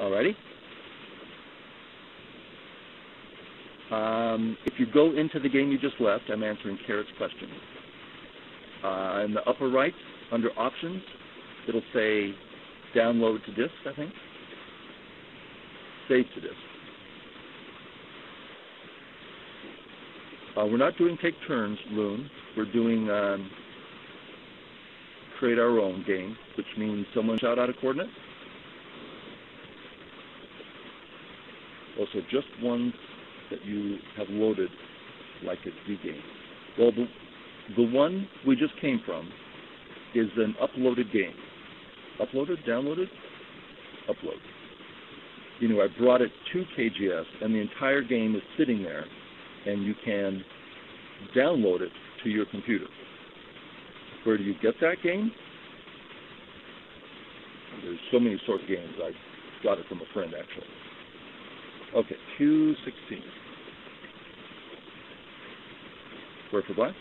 Alrighty. If you go into the game you just left, I'm answering Carrot's question. In the upper right, under Options, it'll say Download to Disk, I think. Save to Disk. We're not doing Take Turns, Loon. We're doing Create Our Own game, which means someone shout out a coordinate. Also, just ones that you have loaded like a D game. Well, the one we just came from is an uploaded game. Uploaded? Downloaded? Upload. You know, I brought it to KGS, and the entire game is sitting there, and you can download it to your computer. Where do you get that game? There's so many sorts of games. I got it from a friend, actually. Okay, Q16. Square for black.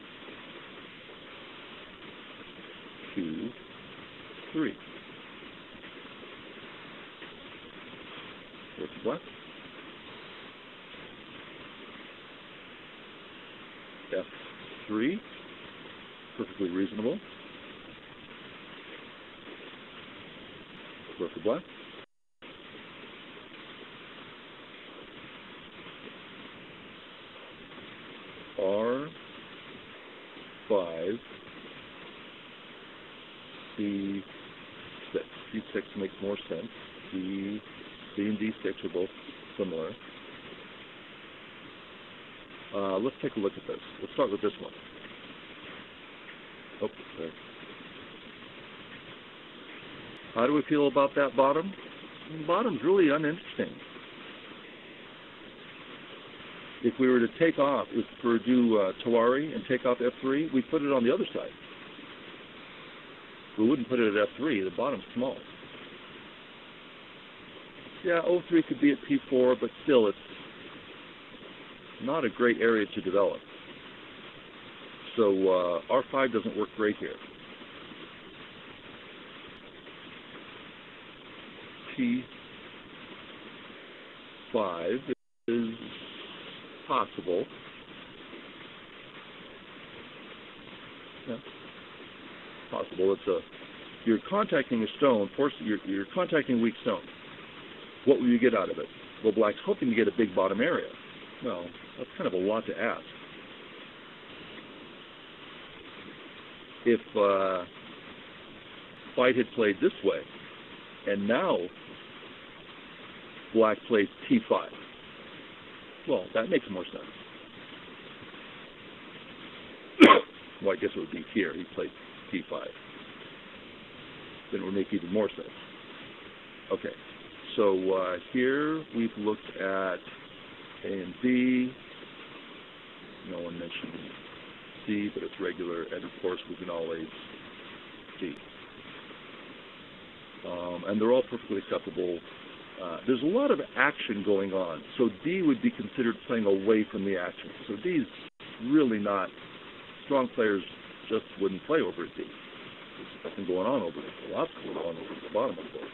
Q3. Square for black. F3. Perfectly reasonable. Square for black. R5, C6. C6 makes more sense. C and D6 are both similar. Let's take a look at this. Let's start with this one. Oh, there. How do we feel about that bottom? The bottom's really uninteresting. If we were to take off, if we were to do Tawari and take off F3, we'd put it on the other side. We wouldn't put it at F3. The bottom's small. Yeah, O3 could be at P4, but still, it's not a great area to develop. So R5 doesn't work great here. P5 is possible. Yeah, possible. It's you're contacting a stone. You're contacting weak stone. What will you get out of it? Well, black's hoping to get a big bottom area. Well, that's kind of a lot to ask. If white had played this way, and now black plays T5, well, that makes more sense. Well, I guess it would be here. He played T5. Then it would make even more sense. Okay, so here we've looked at A and B. No one mentioned C, but it's regular, and of course we can always D. And they're all perfectly acceptable. There's a lot of action going on, so D would be considered playing away from the action. So D's really not, strong players just wouldn't play over at D. There's nothing going on over there. Lots going on over at the bottom of the board.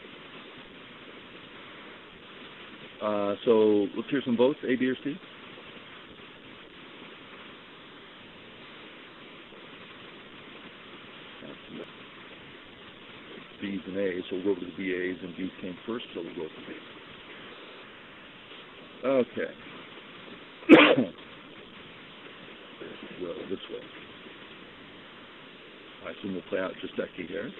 So let's hear some votes, A, B, or C. B's and A's, so we'll go over to the BA's, and B's came first, so we'll go with the B's. Okay. Go this way. I assume we'll play out Josteki here.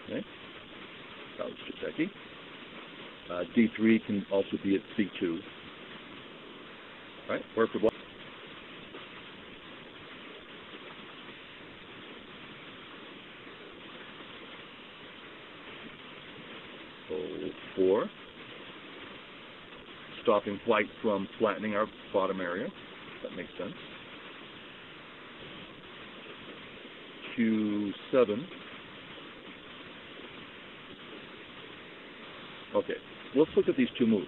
Okay. That was Josteki. D3 can also be at C2. All right, where for black? O4. Stopping white from flattening our bottom area. That makes sense. Q7. Okay, let's look at these two moves.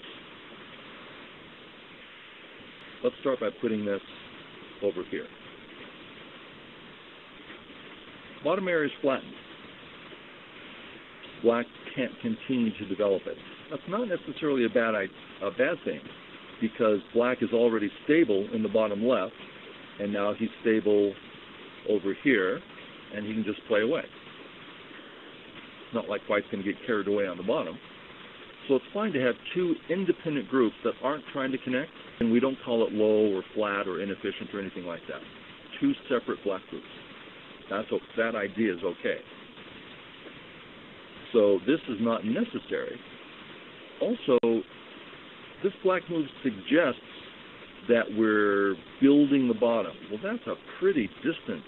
Let's start by putting this over here. bottom area is flattened. Black can't continue to develop it. That's not necessarily a bad thing, because black is already stable in the bottom left, and now he's stable over here, and he can just play away. It's not like white's going to get carried away on the bottom. So it's fine to have two independent groups that aren't trying to connect, and we don't call it low or flat or inefficient or anything like that. Two separate black groups. That idea is okay. So this is not necessary. Also, this black move suggests that we're building the bottom. Well, that's a pretty distant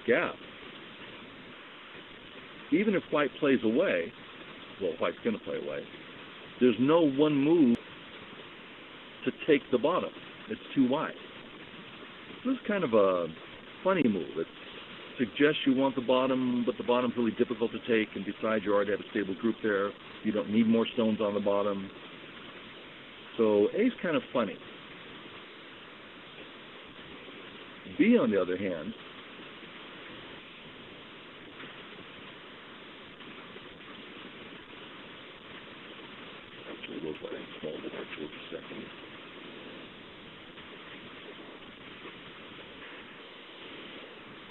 gap. Even if white plays away, well, white's going to play away, there's no one move to take the bottom. It's too wide. This is kind of a funny move. It suggests you want the bottom, but the bottom's really difficult to take, and besides, you already have a stable group there. You don't need more stones on the bottom. So A's kind of funny. B, on the other hand, actually, we'll go ahead and small the picture for a second.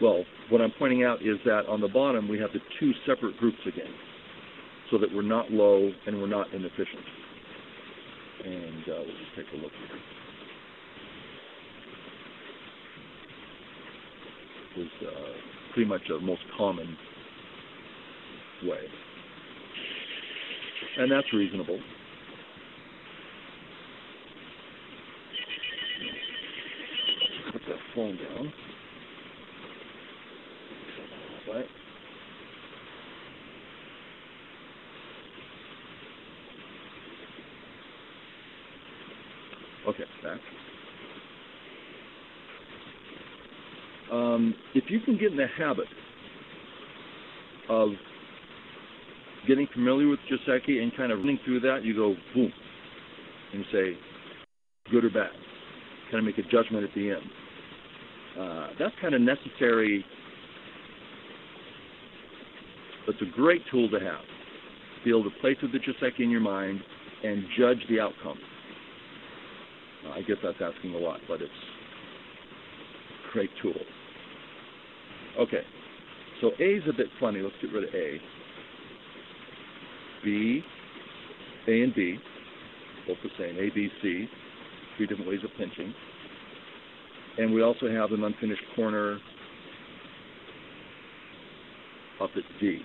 Well, what I'm pointing out is that on the bottom we have the two separate groups again, so that we're not low and we're not inefficient. And we'll just take a look here. This is pretty much the most common way. And that's reasonable. Put that phone down. Right. Okay, back. If you can get in the habit of getting familiar with Kiseido and kind of running through that, you go boom, and you say good or bad. Kind of make a judgment at the end. That's kind of necessary. It's a great tool to have, to be able to play through the Kiseido in your mind and judge the outcome. I guess that's asking a lot, but it's a great tool. Okay, so A is a bit funny. Let's get rid of A. B, A and B, both the same. A, B, C, three different ways of pinching. And we also have an unfinished corner up at D.